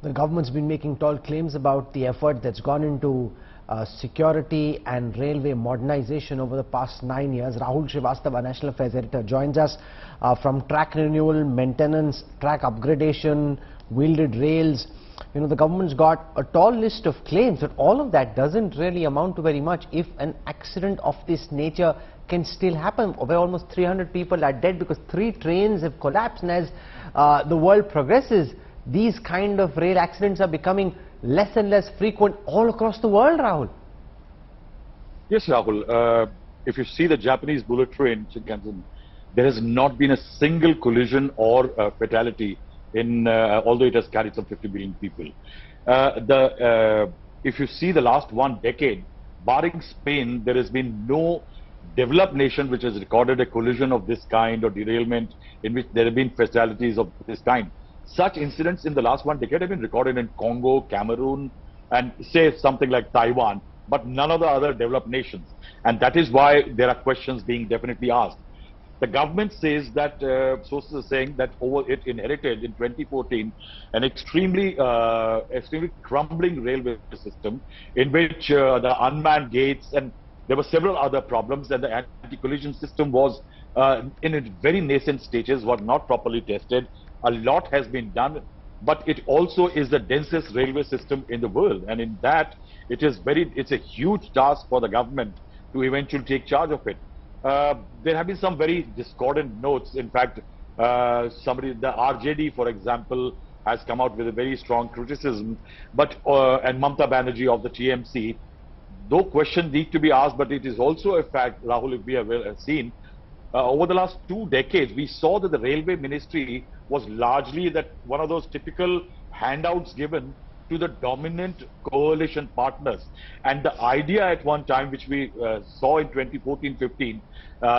The government's been making tall claims about the effort that's gone into security and railway modernization over the past 9 years. Rahul Shrivastava, National Affairs Editor, joins us from track renewal, maintenance, track upgradation, wielded rails. You know, the government's got a tall list of claims, but all of that doesn't really amount to very much if an accident of this nature can still happen, where almost 300 people are dead because 3 trains have collapsed. And as the world progresses, these kind of rail accidents are becoming less and less frequent all across the world, Rahul. Yes, Rahul. If you see the Japanese bullet train, Shinkansen, there has not been a single collision or fatality in, although it has carried some 50 million people. If you see the last 1 decade, barring Spain, there has been no developed nation which has recorded a collision of this kind or derailment in which there have been fatalities of this kind. Such incidents in the last 1 decade have been recorded in Congo, Cameroon, and say something like Taiwan, but none of the other developed nations. And that is why there are questions being definitely asked. The government says that, sources are saying that it inherited in 2014 an extremely crumbling railway system in which the unmanned gates and there were several other problems, and the anti-collision system was in its very nascent stages, was not properly tested. A lot has been done, but it also is the densest railway system in the world, and in that it's a huge task for the government to eventually take charge of it. There have been some very discordant notes. In fact, the RJD, for example, has come out with a very strong criticism, but and Mamata Banerjee of the TMC, though questions need to be asked, but it is also a fact, Rahul, if we have seen, over the last 2 decades, we saw that the railway ministry was largely that one of those typical handouts given to the dominant coalition partners. And the idea at one time, which we saw in 2014-15,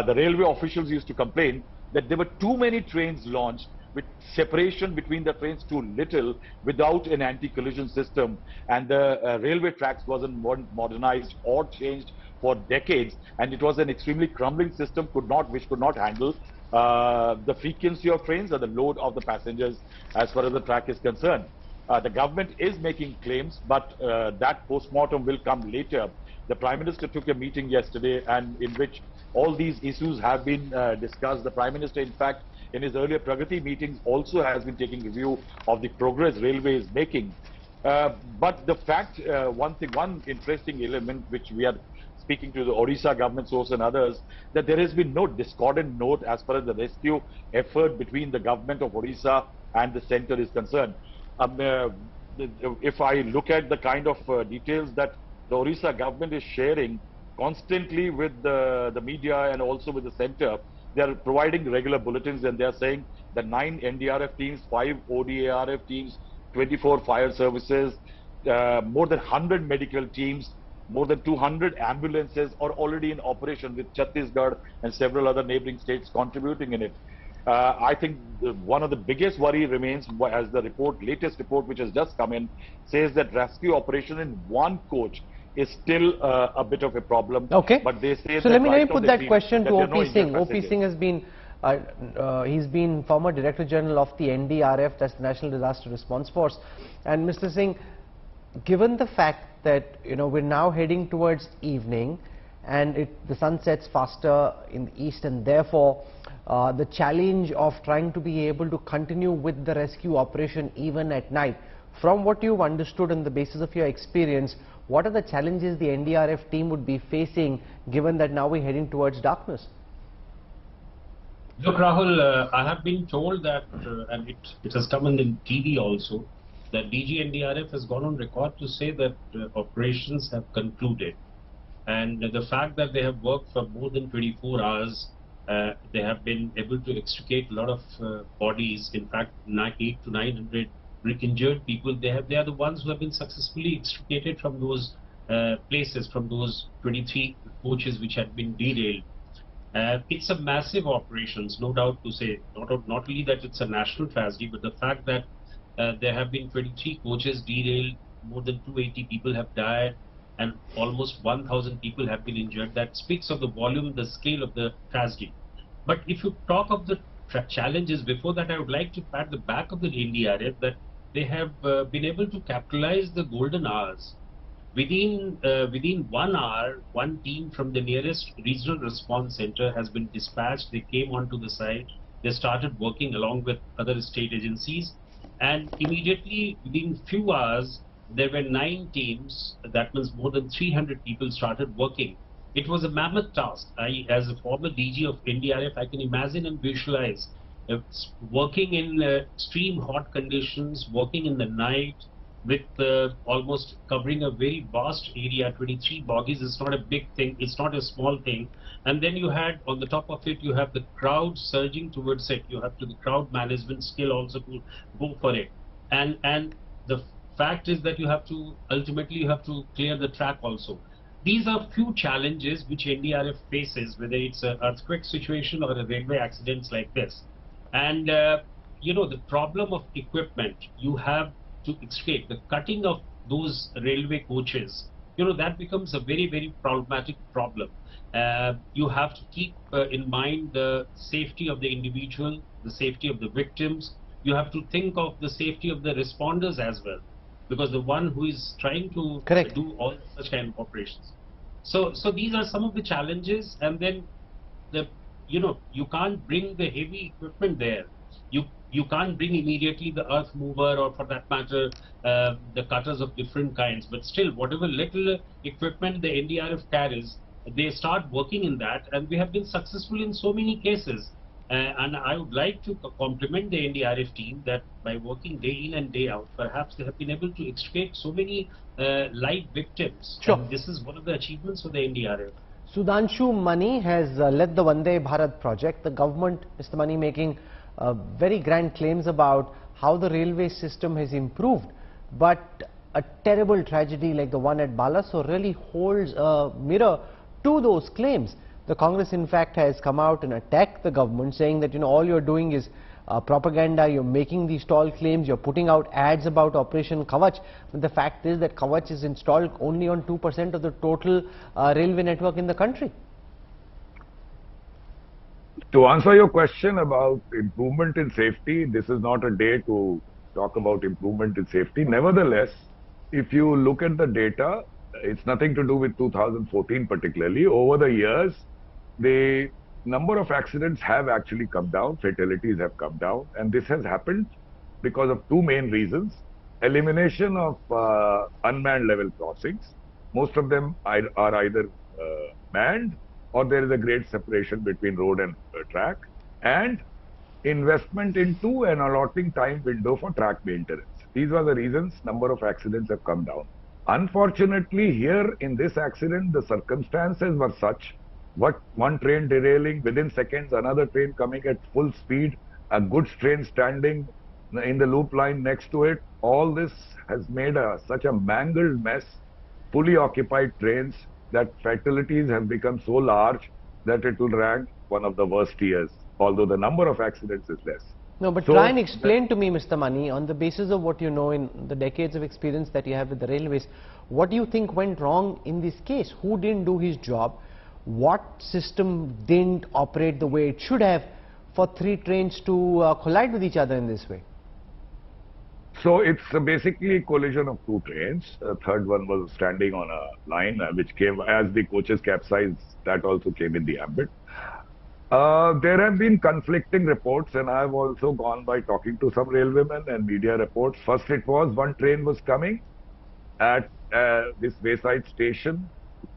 the railway officials used to complain that there were too many trains launched with separation between the trains too little without an anti-collision system, and the railway tracks wasn't modernized or changed for decades, and it was an extremely crumbling system which could not handle the frequency of trains or the load of the passengers as far as the track is concerned. The government is making claims, but that post-mortem will come later. The Prime Minister took a meeting yesterday, and in which all these issues have been discussed. The Prime Minister, in fact, in his earlier Pragati meetings also has been taking review of the progress railway is making. But the fact, one interesting element which we are speaking to the Odisha government source and others, that there has been no discordant note as far as the rescue effort between the government of Odisha and the centre is concerned. If I look at the kind of details that the Odisha government is sharing constantly with the media and also with the centre, they are providing regular bulletins, and they are saying that 9 NDRF teams, 5 ODARF teams, 24 fire services, more than 100 medical teams, more than 200 ambulances are already in operation, with Chhattisgarh and several other neighboring states contributing in it. I think one of the biggest worry remains, as the latest report which has just come in says, that rescue operation in one coach is still a bit of a problem. Okay. But they say so that let me put that question to OP Singh. OP Singh has been, he's been former Director General of the NDRF, that's the National Disaster Response Force. And Mr. Singh, given the fact that we're now heading towards evening, and the sun sets faster in the east, and therefore the challenge of trying to be able to continue with the rescue operation even at night, from what you've understood on the basis of your experience, what are the challenges the NDRF team would be facing, given that now we're heading towards darkness? Look, Rahul, I have been told that, and it has come in the TV also, that DG NDRF has gone on record to say that operations have concluded. And the fact that they have worked for more than 24 hours, they have been able to extricate a lot of bodies. In fact, 800 to 900 injured people. They are the ones who have been successfully extricated from those places, from those 23 coaches which had been derailed. It's a massive operation, no doubt to say. Not only that it's a national tragedy, but the fact that there have been 23 coaches derailed, more than 280 people have died, and almost 1,000 people have been injured. That speaks of the volume, the scale of the tragedy. But if you talk of the challenges, before that I would like to pat the back of the NDRF that they have been able to capitalize the golden hours. Within 1 hour, one team from the nearest regional response center has been dispatched. They came onto the site. They started working along with other state agencies, and immediately within few hours, there were 9 teams. That means more than 300 people started working. It was a mammoth task. As a former DG of NDRF, I can imagine and visualize working in extreme hot conditions, working in the night, with almost covering a very vast area. 23 bogies is not a big thing, it's not a small thing. And then you had, on the top of it, you have the crowd surging towards it. You have to the crowd management skill also to go for it. And the fact is that you have to, ultimately you have to clear the track also. These are few challenges which NDRF faces, whether it's an earthquake situation or a railway accidents like this. And you know, the problem of equipment, you have to excavate, the cutting of those railway coaches, you know, that becomes a very, very problematic problem. You have to keep in mind the safety of the individual, the safety of the victims. You have to think of the safety of the responders as well, because the one who is trying to do all such kind of operations. So these are some of the challenges. And then you know, you can't bring the heavy equipment there. You can't bring immediately the earth mover, or for that matter, the cutters of different kinds. But still, whatever little equipment the NDRF carries, they start working in that, and we have been successful in so many cases. And I would like to compliment the NDRF team that by working day in and day out, perhaps they have been able to extricate so many live victims. Sure. And this is one of the achievements of the NDRF. Sudhanshu Mani has led the Vande Bharat project. The government, Mr. Mani, making very grand claims about how the railway system has improved. But a terrible tragedy like the one at Balasore really holds a mirror to those claims. The Congress, in fact, has come out and attacked the government, saying that, you know, all you're doing is propaganda, you're making these tall claims, you're putting out ads about Operation Kavach. But the fact is that Kavach is installed only on 2% of the total railway network in the country. To answer your question about improvement in safety, this is not a day to talk about improvement in safety. Nevertheless, if you look at the data, it's nothing to do with 2014 particularly. Over the years, the number of accidents have actually come down, fatalities have come down, and this has happened because of 2 main reasons. Elimination of unmanned level crossings. Most of them are either manned, or there is a great separation between road and track, and investment into an allotting time window for track maintenance. These are the reasons number of accidents have come down. Unfortunately, here in this accident, the circumstances were such, one train derailing, within seconds another train coming at full speed, a goods train standing in the loop line next to it. All this has made such a mangled mess, fully occupied trains, that fatalities have become so large that it will rank one of the worst years, although the number of accidents is less. No, but try and explain to me, Mr. Mani, on the basis of what you know in the decades of experience that you have with the railways, what do you think went wrong in this case? Who didn't do his job? What system didn't operate the way it should have for 3 trains to collide with each other in this way? So it's basically a collision of 2 trains. A third one was standing on a line which came as the coaches capsized. That also came in the ambit. There have been conflicting reports, and I have also gone by talking to some railwaymen and media reports. First, it was one train was coming at this wayside station.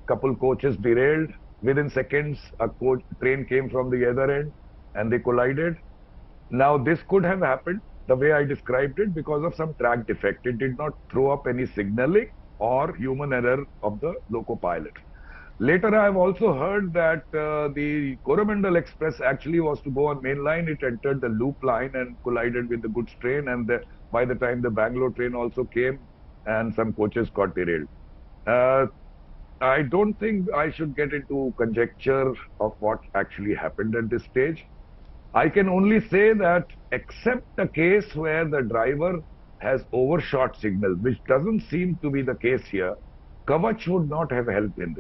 Couple coaches derailed. Within seconds, a train came from the other end and they collided. Now, this could have happened the way I described it because of some track defect. It did not throw up any signaling or human error of the loco pilot. Later, I have also heard that the Coromandel Express actually was to go on main line. It entered the loop line and collided with the goods train. And by the time the Bangalore train also came, and some coaches got derailed. I don't think I should get into conjecture of what actually happened at this stage. I can only say that except a case where the driver has overshot signal, which doesn't seem to be the case here, Kavach would not have helped in this.